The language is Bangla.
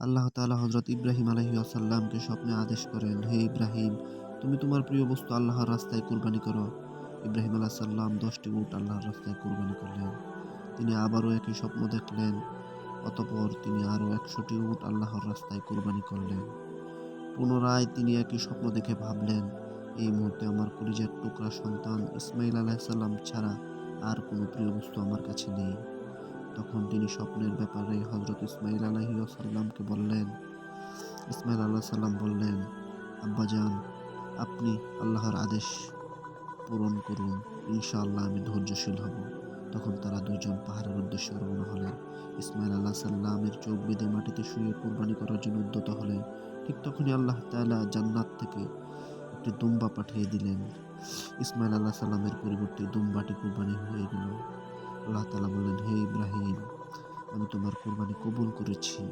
আল্লাহ তাআলা হযরত ইব্রাহিম আলাইহিস সালামকে স্বপ্নে আদেশ করেন, হে ইব্রাহিম, তুমি তোমার প্রিয় বস্তু আল্লাহর রাস্তায় কুরবানি করো। ইব্রাহিম আলাইহিস সালাম ১০টি উট আল্লাহর রাস্তায় কুরবানি করলেন। তিনি আবারও একই স্বপ্ন দেখলেন। অতঃপর তিনি আরও ১০০টি উট আল্লাহর রাস্তায় কুরবানি করলেন। পুনরায় তিনি একই স্বপ্ন দেখে ভাবলেন, এই মুহূর্তে আমার কলিজার টুকরা সন্তান ইসমাঈল আলাইহিস সালাম ছাড়া আর কোনো প্রিয় বস্তু আমার কাছে নেই। তখন তিনি স্বপ্নের ব্যাপারে হযরত ইসমাঈল আলাইহিস সালামকে বললেন। ইসমাঈল আলাইহিস সালাম বললেন, আব্বাজান, আপনি আল্লাহর আদেশ পূরণ করুন। ইনশাআল্লাহ আমি ধৈর্যশীল হব। তখন তারা দুইজন পাহাড়ের উদ্দেশ্যে রওনা হলেন। ইসমাঈল আলাইহিস সালামের চোখ বেঁধে মাটিতে শুয়ে কুরবানি করার জন্য উদ্যত হলেন। ঠিক তখনই আল্লাহ তাআলা জান্নাত থেকে একটি দুম্বা পাঠিয়ে দিলেন। ইসমাঈল আলাইহিস সালামের পরিবর্তে দুম্বাটি কুরবানি হয়ে গেল। আল্লাহ তাআলা বললেন, হে ইব্রাহিম, আমি তোমার কুরবানি কবুল করেছি।